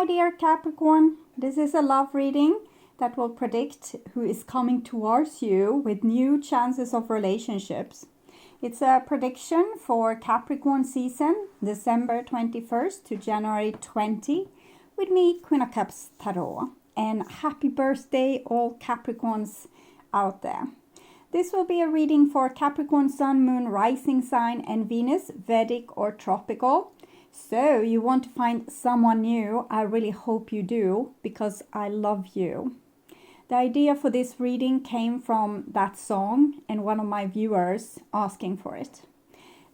my dear Capricorn, this is a love reading that will predict who is coming towards you with new chances of relationships. It's a prediction for Capricorn season, December 21st to January 20, with me, Queen of Cups Tarot. And happy birthday, all Capricorns out there. This will be a reading for Capricorn Sun, Moon, Rising Sign, and Venus, Vedic or Tropical. So you want to find someone new? I really hope you do, because I love you. The idea for this reading came from that song and one of my viewers asking for it.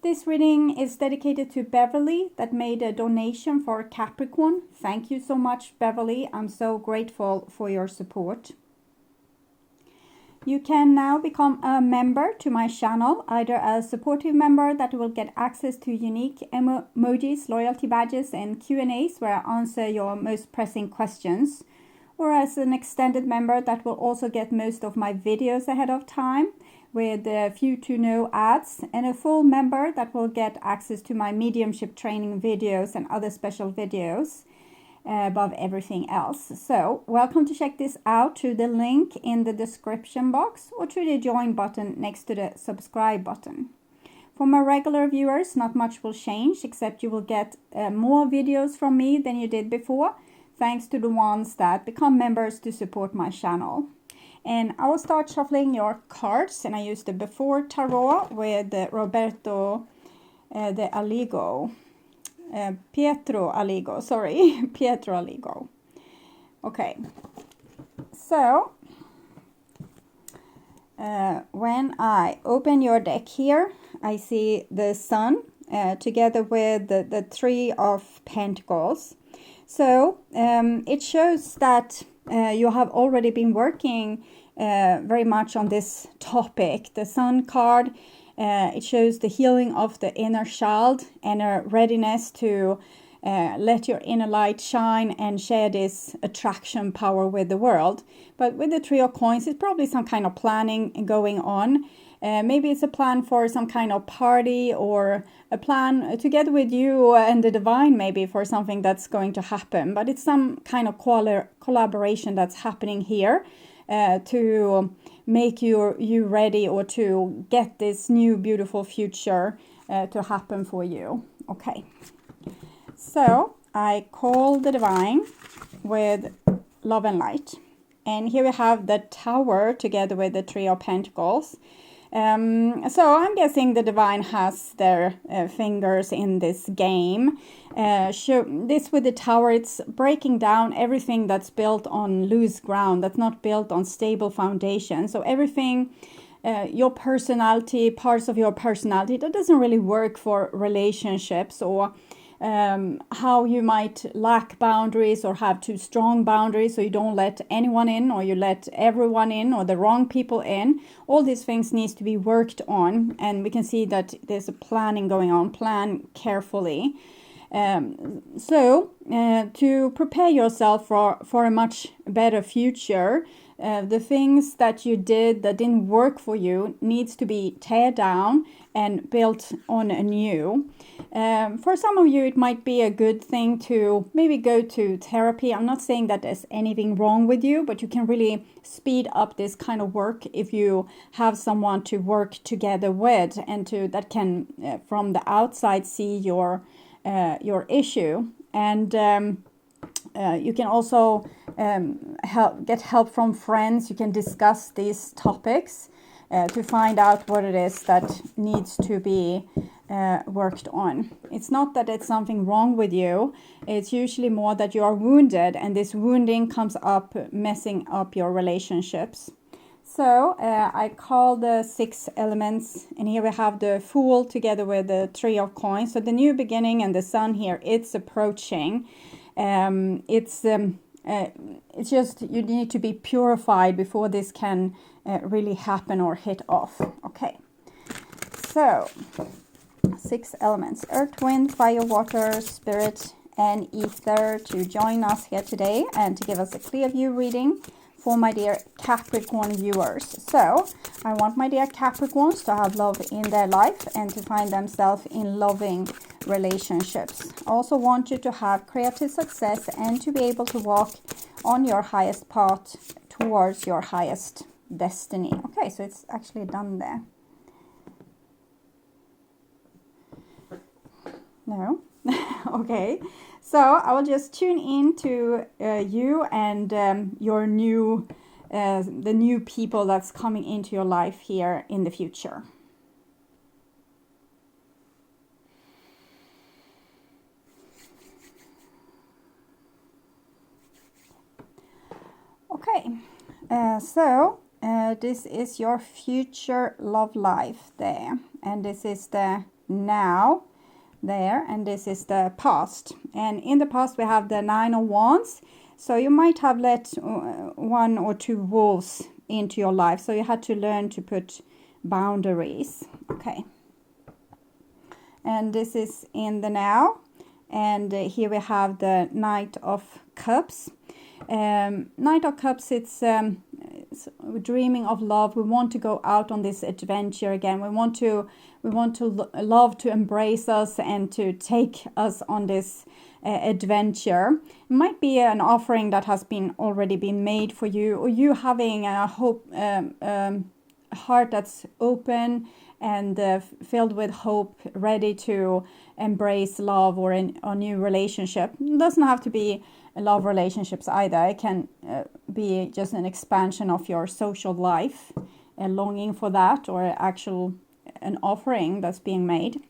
This reading is dedicated to Beverley that made a donation for Capricorn. Thank you so much, Beverley. I'm so grateful for your support. You can now become a member to my channel, either a supportive member that will get access to unique emojis, loyalty badges, and Q&As where I answer your most pressing questions, or as an extended member that will also get most of my videos ahead of time with few to no ads, and a full member that will get access to my mediumship training videos and other special videos above everything else. So welcome to check this out through the link in the description box or through the join button next to the subscribe button. For my regular viewers, not much will change, except you will get more videos from me than you did before, thanks to the ones that become members to support my channel. And I will start shuffling your cards, and I use the Before Tarot with Roberto de Aligo. Pietro Aligo. Okay, so when I open your deck here, I see the Sun together with the Three of Pentacles. So it shows that you have already been working very much on this topic. The Sun card, it shows the healing of the inner child and a readiness to let your inner light shine and share this attraction power with the world. But with the Three of Coins, it's probably some kind of planning going on. Maybe it's a plan for some kind of party, or a plan together with you and the divine, maybe for something that's going to happen. But it's some kind of collaboration that's happening here to make you ready, or to get this new beautiful future to happen for you. Okay, so I call the divine with love and light, and here we have the Tower together with the Three of Pentacles. So I'm guessing the divine has their fingers in this game. This with the Tower, it's breaking down everything that's built on loose ground, that's not built on stable foundation. So everything, your personality, parts of your personality, that doesn't really work for relationships, or how you might lack boundaries or have too strong boundaries, so you don't let anyone in, or you let everyone in, or the wrong people in. All these things needs to be worked on, and we can see that there's a planning going on. Plan carefully. So to prepare yourself for a much better future, the things that you did that didn't work for you needs to be tear down and built on anew. For some of you, it might be a good thing to maybe go to therapy. I'm not saying that there's anything wrong with you, but you can really speed up this kind of work if you have someone to work together with, and that can from the outside see your issue. And you can also get help from friends. You can discuss these topics to find out what it is that needs to be worked on. It's not that it's something wrong with you. It's usually more that you are wounded, and this wounding comes up messing up your relationships. So I call the 6 elements, and here we have the Fool together with the Three of Coins. So the new beginning and the Sun here, it's approaching. It's just, you need to be purified before this can really happen or hit off. Okay, so 6 elements: earth, wind, fire, water, spirit, and ether, to join us here today and to give us a clear view reading for my dear Capricorn viewers. So I want my dear Capricorns to have love in their life and to find themselves in loving relationships. I also want you to have creative success and to be able to walk on your highest path towards your highest destiny. Okay, so it's actually done there. No. Okay, so I will just tune in to you and your new the new people that's coming into your life here in the future. Okay, so this is your future love life there, and this is the now there, and this is the past. And in the past we have the 9 of Wands, so you might have let 1 or 2 wolves into your life, so you had to learn to put boundaries. Okay, and this is in the now, and here we have the Knight of Cups. Knight of Cups, it's dreaming of love. We want to go out on this adventure again. We want to love to embrace us and to take us on this adventure. It might be an offering that has already been made for you, or you having a hope, heart that's open and filled with hope, ready to embrace love or a new relationship. It doesn't have to be love relationships either. It can be just an expansion of your social life, a longing for that, or an offering that's being made.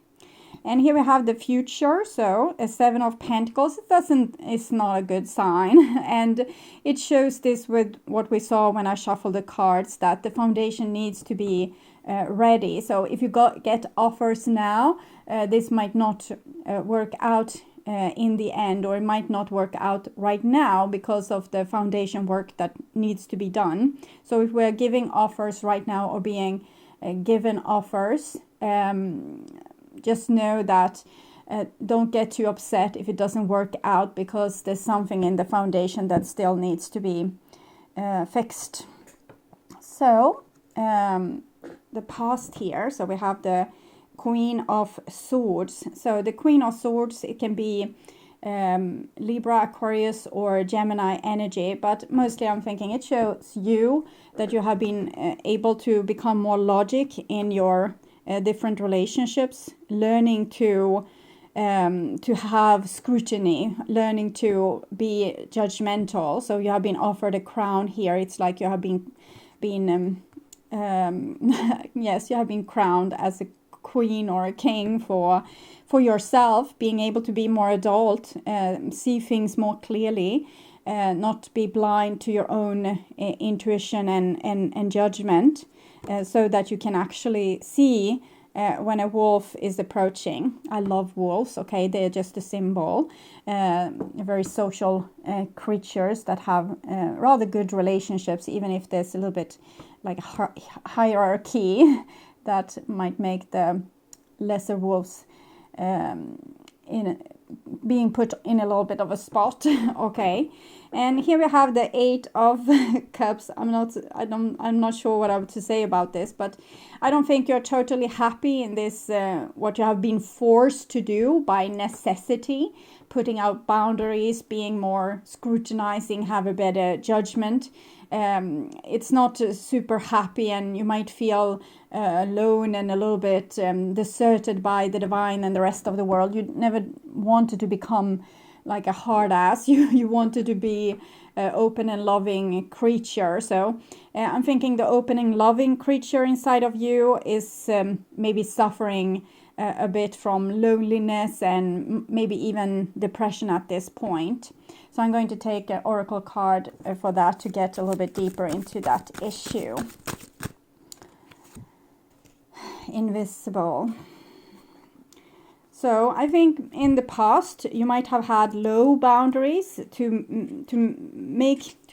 And here we have the future, so a 7 of Pentacles. It's not a good sign, and it shows this with what we saw when I shuffled the cards, that the foundation needs to be ready. So if you get offers now, this might not work out in the end, or it might not work out right now because of the foundation work that needs to be done. So if we're giving offers right now or being given offers, just know that don't get too upset if it doesn't work out, because there's something in the foundation that still needs to be fixed. So the past here, so we have the Queen of Swords. So the Queen of Swords, it can be Libra, Aquarius, or Gemini energy, but mostly I'm thinking it shows you that you have been able to become more logic in your different relationships, learning to have scrutiny, learning to be judgmental. So you have been offered a crown here. It's like you have been yes, you have been crowned as a queen or a king for yourself, being able to be more adult, see things more clearly, not be blind to your own intuition and judgment, so that you can actually see when a wolf is approaching. I love wolves, okay? They're just a symbol, very social creatures that have rather good relationships, even if there's a little bit like hierarchy that might make the lesser wolves being put in a little bit of a spot. Okay, and here we have the 8 of Cups. I'm not sure what I have to say about this, but I don't think you're totally happy in this what you have been forced to do by necessity, putting out boundaries, being more scrutinizing, have a better judgment. It's not super happy, and you might feel alone and a little bit deserted by the divine and the rest of the world. You never wanted to become like a hard ass. You wanted to be open and loving creature. So I'm thinking the open and loving creature inside of you is maybe suffering a bit from loneliness and maybe even depression at this point. So I'm going to take an oracle card for that to get a little bit deeper into that issue. Invisible. So I think in the past you might have had low boundaries to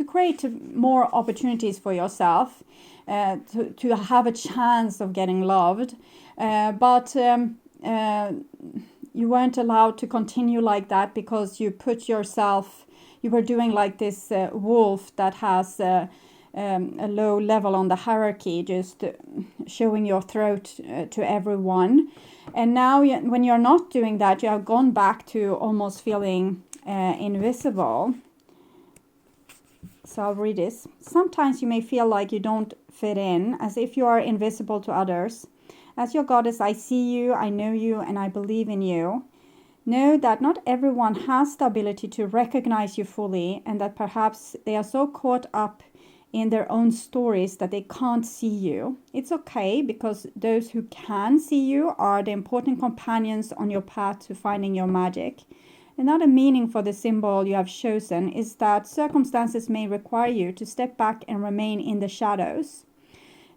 create more opportunities for yourself, to have a chance of getting loved, but you weren't allowed to continue like that because you put yourself. You were doing like this wolf that has a low level on the hierarchy, just showing your throat to everyone. And now when you're not doing that, you have gone back to almost feeling invisible. So I'll read this. Sometimes you may feel like you don't fit in, as if you are invisible to others. As your goddess, I see you, I know you, and I believe in you. Know that not everyone has the ability to recognize you fully, and that perhaps they are so caught up in their own stories that they can't see you. It's okay, because those who can see you are the important companions on your path to finding your magic. Another meaning for the symbol you have chosen is that circumstances may require you to step back and remain in the shadows.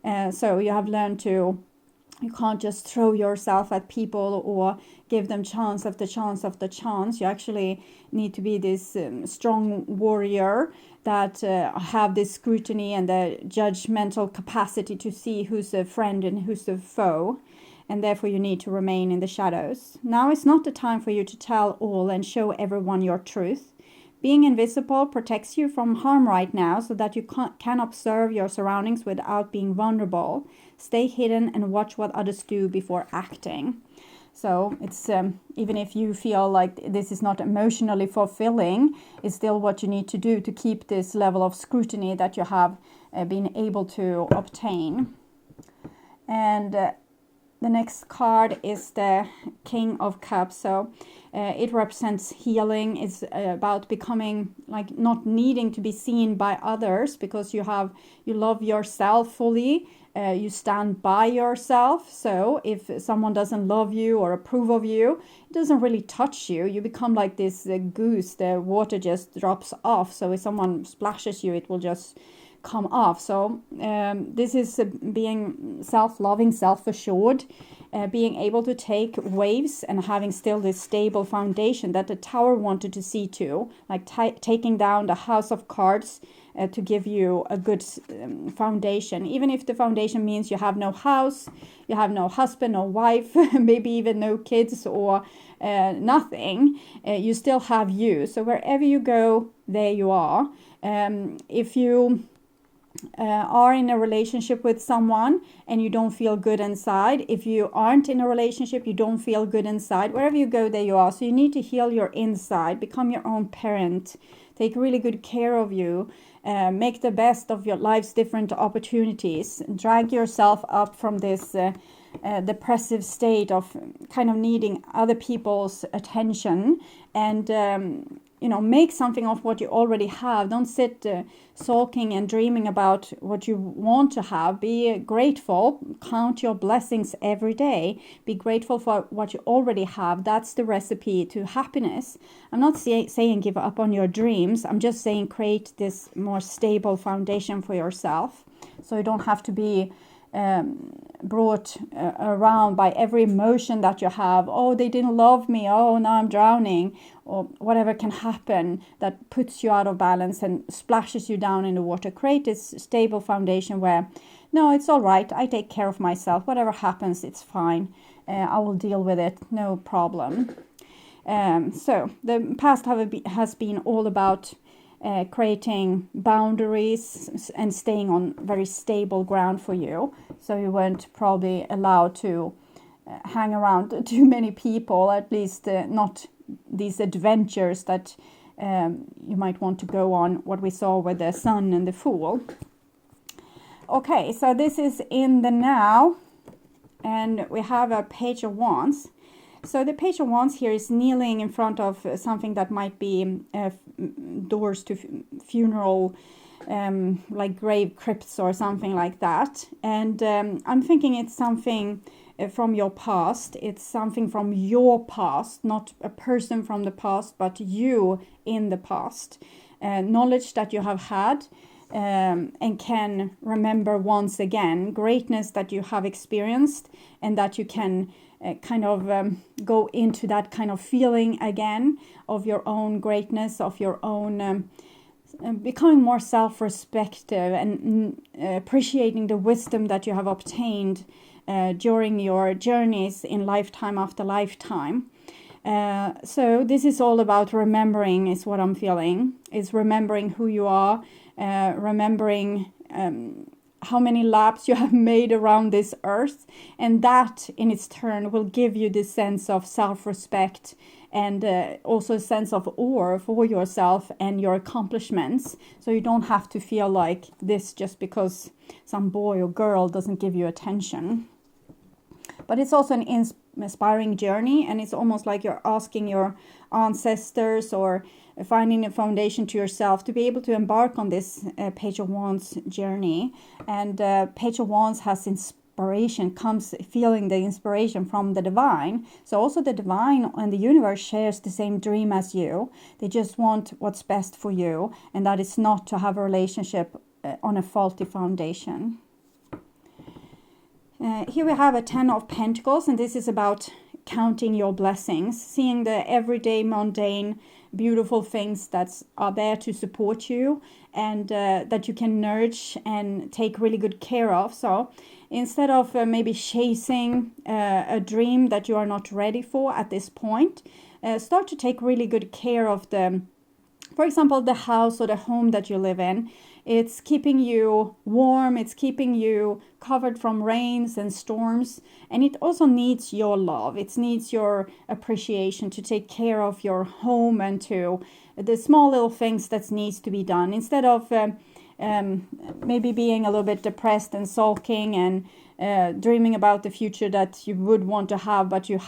So you have learned you can't just throw yourself at people or give them chance after chance after chance. You actually need to be this strong warrior that have this scrutiny and the judgmental capacity to see who's a friend and who's a foe. And therefore you need to remain in the shadows. Now is not the time for you to tell all and show everyone your truth. Being invisible protects you from harm right now, so that you can observe your surroundings without being vulnerable. Stay hidden and watch what others do before acting. So it's even if you feel like this is not emotionally fulfilling, it's still what you need to do to keep this level of scrutiny that you have been able to obtain. And the next card is the King of Cups. So it represents healing. It's about becoming, like, not needing to be seen by others, because you love yourself fully. You stand by yourself. So if someone doesn't love you or approve of you, it doesn't really touch you. You become like this goose. The water just drops off. So if someone splashes you, it will just come off. So this is being self-loving, self-assured, being able to take waves and having still this stable foundation that the tower wanted to see to, like taking down the house of cards to give you a good foundation. Even if the foundation means you have no house, you have no husband, no wife, maybe even no kids or nothing, you still have you. So wherever you go, there you are. If you are in a relationship with someone and you don't feel good inside, if you aren't in a relationship, you don't feel good inside, wherever you go, there you are. So you need to heal your inside, become your own parent, take really good care of you, make the best of your life's different opportunities, drag yourself up from this depressive state of kind of needing other people's attention, and make something of what you already have. Don't sit sulking and dreaming about what you want to have. Be grateful. Count your blessings every day. Be grateful for what you already have. That's the recipe to happiness. I'm not saying give up on your dreams. I'm just saying create this more stable foundation for yourself, so you don't have to be brought around by every emotion that you have. Oh, they didn't love me. Oh, now I'm drowning. Or whatever can happen that puts you out of balance and splashes you down in the water. Create this stable foundation where, no, it's all right. I take care of myself. Whatever happens, it's fine. I will deal with it. No problem. So the past has been all about creating boundaries and staying on very stable ground for you. So you weren't probably allowed to hang around too many people, at least not these adventures that you might want to go on, what we saw with the Sun and the Fool. Okay, so this is in the now, and we have a Page of Wands. So the Page of Wands here is kneeling in front of something that might be doors to funeral, like grave crypts or something like that. And I'm thinking it's something from your past. It's something from your past, not a person from the past, but you in the past. Knowledge that you have had and can remember once again. Greatness that you have experienced, and that you can go into that kind of feeling again of your own greatness, of your own becoming more self-respective and appreciating the wisdom that you have obtained during your journeys in lifetime after lifetime. So this is all about remembering, is what I'm feeling, is remembering who you are, remembering how many laps you have made around this earth, and that in its turn will give you this sense of self-respect and also a sense of awe for yourself and your accomplishments. So you don't have to feel like this just because some boy or girl doesn't give you attention. But it's also an inspiring journey, and it's almost like you're asking your ancestors or finding a foundation to yourself to be able to embark on this Page of Wands journey. And Page of Wands has inspiration, comes feeling the inspiration from the divine. So also the divine and the universe shares the same dream as you. They just want what's best for you, and that is not to have a relationship on a faulty foundation. Here we have a 10 of Pentacles, and this is about counting your blessings, seeing the everyday mundane beautiful things that are there to support you, and that you can nourish and take really good care of. So instead of maybe chasing a dream that you are not ready for at this point, start to take really good care of for example, the house or the home that you live in. It's keeping you warm, it's keeping you covered from rains and storms, and it also needs your love. It needs your appreciation to take care of your home and to the small little things that needs to be done. Instead of maybe being a little bit depressed and sulking and dreaming about the future that you would want to have but you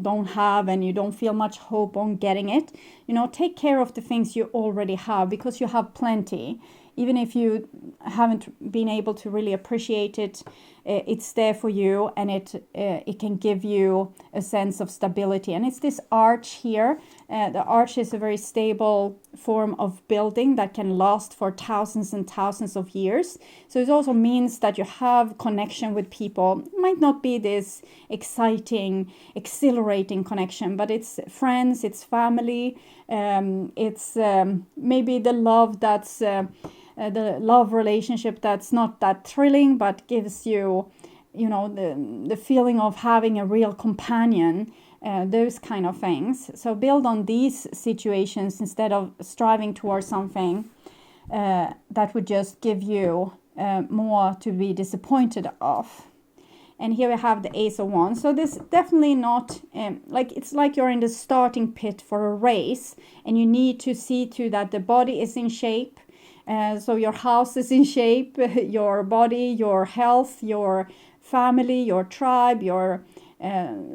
don't have, and you don't feel much hope on getting it, take care of the things you already have, because you have plenty. Even if you haven't been able to really appreciate it, it's there for you, and it can give you a sense of stability. And it's this arch here. The arch is a very stable form of building that can last for thousands and thousands of years. So it also means that you have connection with people. It might not be this exciting, exhilarating connection, but it's friends, it's family, it's maybe the love that's the love relationship that's not that thrilling, but gives you, the feeling of having a real companion, those kind of things. So build on these situations instead of striving towards something that would just give you more to be disappointed of. And here we have the Ace of Wands. So this definitely not it's like you're in the starting pit for a race, and you need to see to that the body is in shape. So your house is in shape, your body, your health, your family, your tribe, your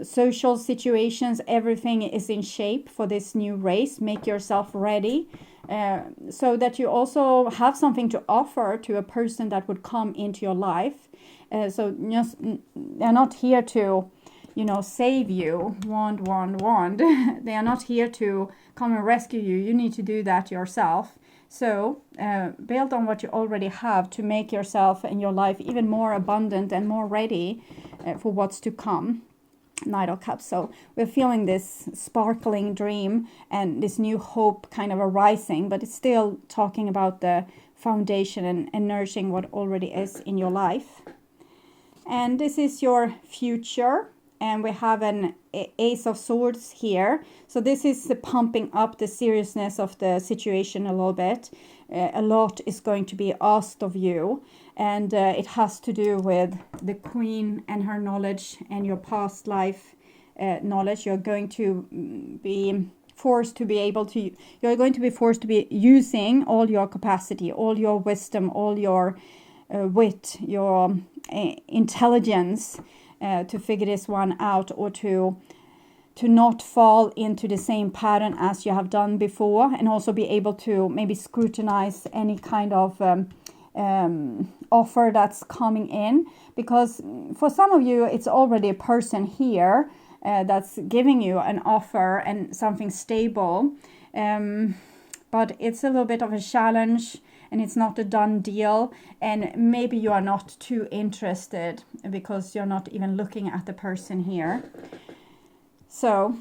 social situations, everything is in shape for this new race. Make yourself ready so that you also have something to offer to a person that would come into your life. So just, they're not here to, save you, wand. They are not here to come and rescue you. You need to do that yourself. So build on what you already have to make yourself and your life even more abundant and more ready for what's to come. Knight of Cups. So we're feeling this sparkling dream and this new hope kind of arising, but it's still talking about the foundation and nourishing what already is in your life. And this is your future. And we have an Ace of Swords here. So this is pumping up the seriousness of the situation a little bit. A lot is going to be asked of you. And it has to do with the Queen and her knowledge and your past life knowledge. You're going to be forced to be using all your capacity, all your wisdom, all your wit, your intelligence, to figure this one out, or to not fall into the same pattern as you have done before, and also be able to maybe scrutinize any kind of offer that's coming in, because for some of you it's already a person here that's giving you an offer and something stable, but it's a little bit of a challenge. And it's not a done deal, and maybe you are not too interested because you're not even looking at the person here. So,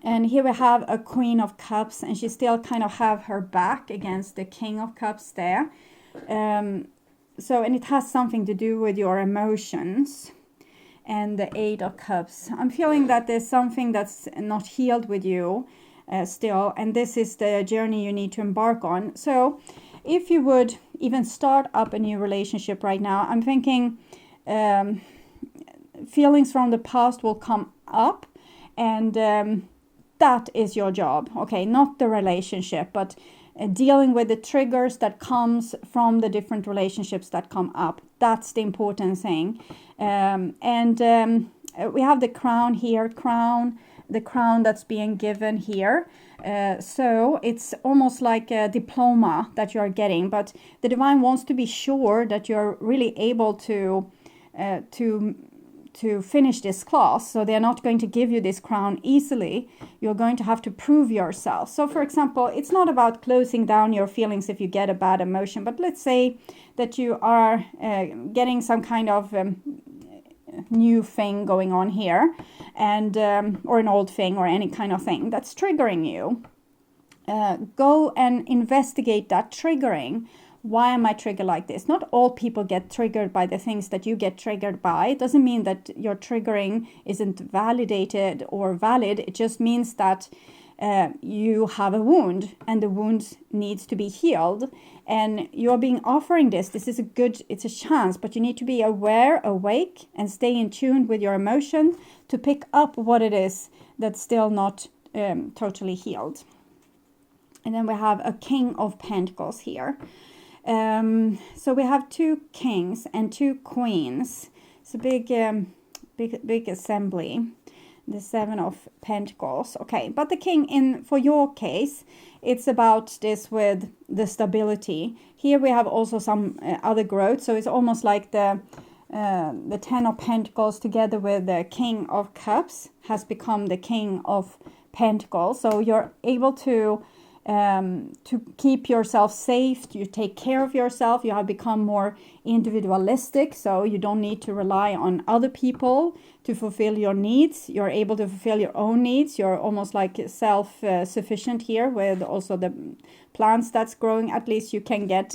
and here we have a Queen of Cups, and she still kind of have her back against the King of Cups there. And it has something to do with your emotions. And the Eight of Cups. I'm feeling that there's something that's not healed with you still, and this is the journey you need to embark on. So if you would even start up a new relationship right now, I'm thinking feelings from the past will come up, and that is your job, okay? Not the relationship, but dealing with the triggers that comes from the different relationships that come up. That's the important thing. We have the crown here, the crown that's being given here. So it's almost like a diploma that you're getting, but the divine wants to be sure that you're really able to finish this class. So they're not going to give you this crown easily. You're going to have to prove yourself. So for example, it's not about closing down your feelings if you get a bad emotion, but let's say that you are getting some kind of new thing going on here, and or an old thing or any kind of thing that's triggering you. Go and investigate that triggering. Why am I triggered like this? Not all people get triggered by the things that you get triggered by. It doesn't mean that your triggering isn't validated or valid. It just means that you have a wound, and the wound needs to be healed. And you're being offering this. This is it's a chance, but you need to be aware, awake, and stay in tune with your emotion to pick up what it is that's still not totally healed. And then we have a King of Pentacles here. So we have 2 kings and 2 queens. It's a big assembly. The 7 of Pentacles. Okay, but the king, for your case, it's about this with the stability. Here we have also some other growth. So it's almost like the 10 of Pentacles together with the King of Cups has become the King of Pentacles. So you're able to keep yourself safe, you take care of yourself, you have become more individualistic, so you don't need to rely on other people to fulfill your needs. You're able to fulfill your own needs. You're almost like self-sufficient here with also the plants that's growing. At least you can get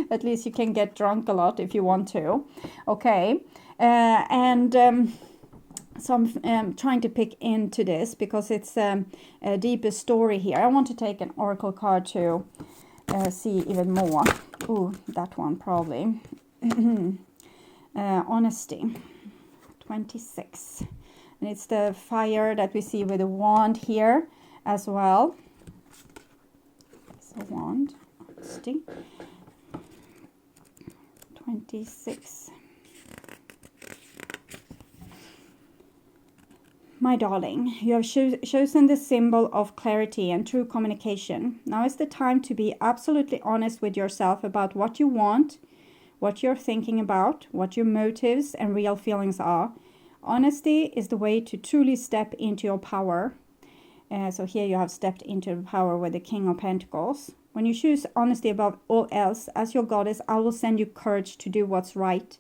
at least you can get drunk a lot if you want to. Okay, so I'm trying to pick into this because it's a deeper story here. I want to take an oracle card to see even more. Ooh, that one probably. Honesty, 26. And it's the fire that we see with the wand here as well. So wand, honesty, 26. My darling, you have chosen the symbol of clarity and true communication. Now is the time to be absolutely honest with yourself about what you want, what you're thinking about, what your motives and real feelings are. Honesty is the way to truly step into your power. So here you have stepped into the power with the King of Pentacles. When you choose honesty above all else, as your goddess, I will send you courage to do what's right.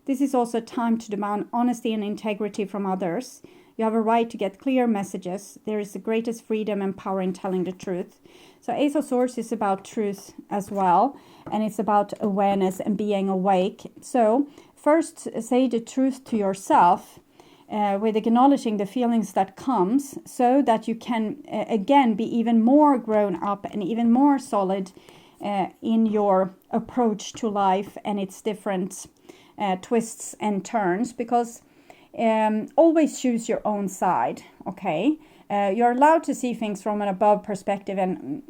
This is also time to demand honesty and integrity from others. You have a right to get clear messages. There is the greatest freedom and power in telling the truth. So Ace of Swords is about truth as well. And it's about awareness and being awake. So first say the truth to yourself with acknowledging the feelings that comes, so that you can again be even more grown up and even more solid in your approach to life and its different twists and turns. Because always choose your own side, okay? You're allowed to see things from an above perspective and,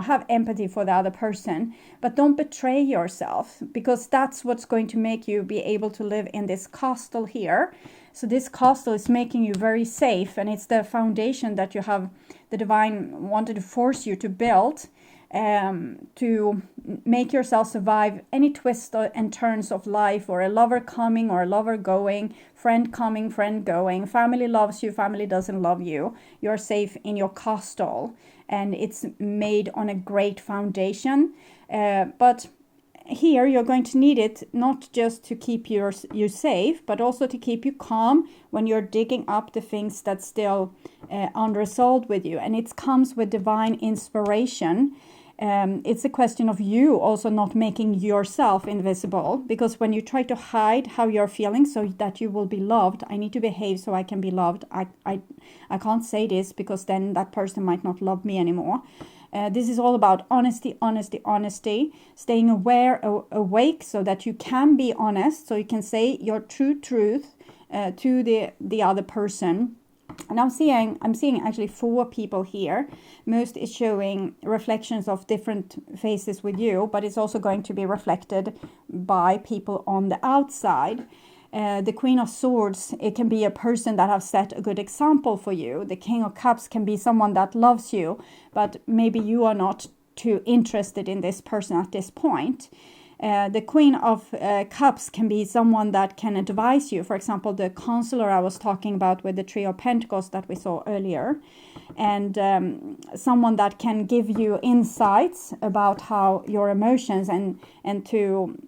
have empathy for the other person, but don't betray yourself, because that's what's going to make you be able to live in this castle here. So this castle is making you very safe, and it's the foundation that you have, the divine wanted to force you to build, to make yourself survive any twists and turns of life, or a lover coming or a lover going, friend coming, friend going, family loves you, family doesn't love you. You're safe in your castle, and it's made on a great foundation. But here you're going to need it not just to keep you safe, but also to keep you calm when you're digging up the things that's still unresolved with you. And it comes with divine inspiration. It's a question of you also not making yourself invisible, because when you try to hide how you're feeling so that you will be loved, I need to behave so I can be loved. I can't say this because then that person might not love me anymore. This is all about honesty, honesty, honesty, staying aware, awake, so that you can be honest, so you can say your true truth to the other person. And I'm seeing actually 4 people here. Most is showing reflections of different faces with you, but it's also going to be reflected by people on the outside. The Queen of Swords, it can be a person that has set a good example for you. The King of Cups can be someone that loves you, but maybe you are not too interested in this person at this point. The Queen of Cups can be someone that can advise you. For example, the counselor I was talking about with the Three of Pentacles that we saw earlier. And someone that can give you insights about how your emotions and to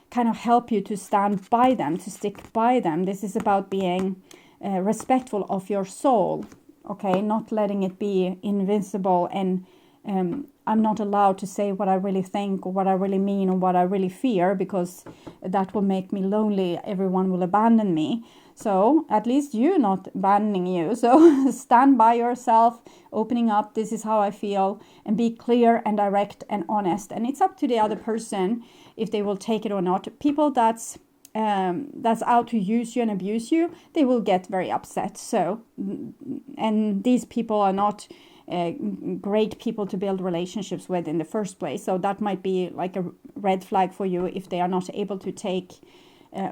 kind of help you to stand by them, to stick by them. This is about being respectful of your soul, okay? Not letting it be invincible and I'm not allowed to say what I really think or what I really mean or what I really fear, because that will make me lonely. Everyone will abandon me. So at least you're not abandoning you. So stand by yourself, opening up. This is how I feel, and be clear and direct and honest. And it's up to the other person if they will take it or not. People that's out to use you and abuse you, they will get very upset. So, and these people are not great people to build relationships with in the first place. So that might be like a red flag for you if they are not able to take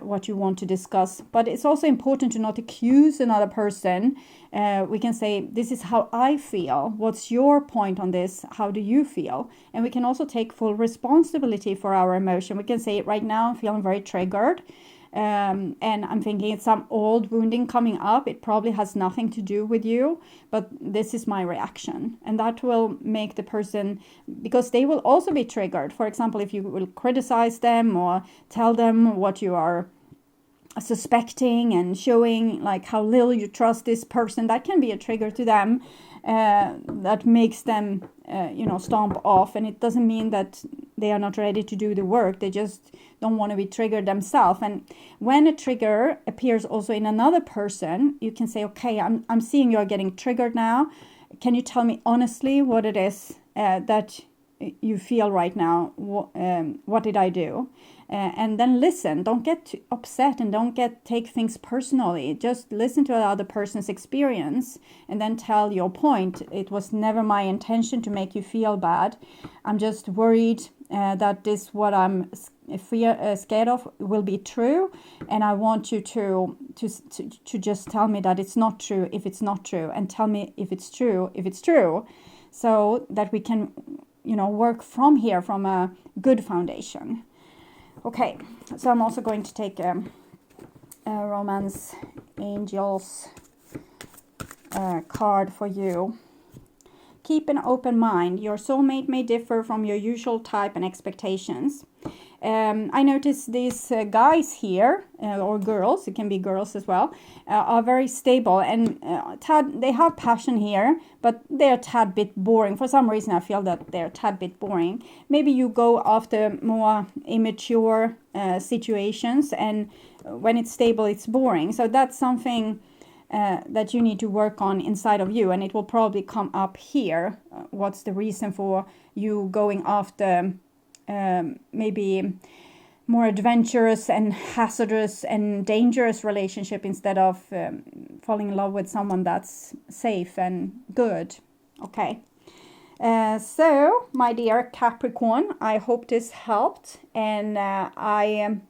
what you want to discuss. But it's also important to not accuse another person. We can say, this is how I feel. What's your point on this? How do you feel? And we can also take full responsibility for our emotion. We can say, right now I'm feeling very triggered. And I'm thinking it's some old wounding coming up. It probably has nothing to do with you, but this is my reaction. And that will make the person, because they will also be triggered. For example, if you will criticize them or tell them what you are suspecting and showing like how little you trust this person, that can be a trigger to them. That makes them, stomp off. And it doesn't mean that they are not ready to do the work. They just don't want to be triggered themselves. And when a trigger appears also in another person, you can say, okay, I'm seeing you're getting triggered now. Can you tell me honestly what it is that you feel right now? What did I do? And then listen. Don't get upset and don't take things personally. Just listen to the other person's experience and then tell your point. It was never my intention to make you feel bad. I'm just worried that this what I'm scared of will be true, and I want you to just tell me that it's not true if it's not true, and tell me if it's true, so that we can work from here from a good foundation. Okay, so I'm also going to take a Romance Angels card for you. Keep an open mind. Your soulmate may differ from your usual type and expectations. I notice these guys here, or girls, it can be girls as well, are very stable and they have passion here, but they're a tad bit boring. For some reason I feel that they're a tad bit boring. Maybe you go after more immature situations, and when it's stable it's boring. So that's something that you need to work on inside of you, and it will probably come up here. What's the reason for you going after maybe more adventurous and hazardous and dangerous relationship instead of falling in love with someone that's safe and good? Okay. So my dear Capricorn, I hope this helped, and I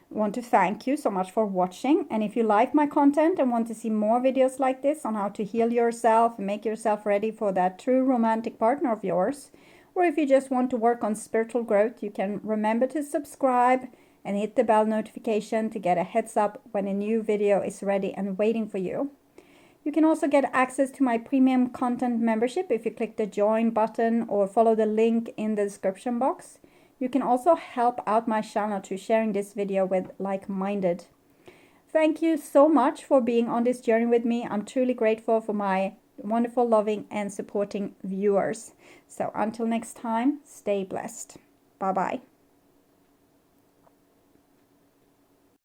want to thank you so much for watching. And if you like my content and want to see more videos like this on how to heal yourself and make yourself ready for that true romantic partner of yours, or if you just want to work on spiritual growth, you can remember to subscribe and hit the bell notification to get a heads up when a new video is ready and waiting for you. You can also get access to my premium content membership if you click the join button or follow the link in the description box. You can also help out my channel to sharing this video with like-minded. Thank you so much for being on this journey with me. I'm truly grateful for my wonderful, loving, and supporting viewers. So until next time, stay blessed. Bye-bye.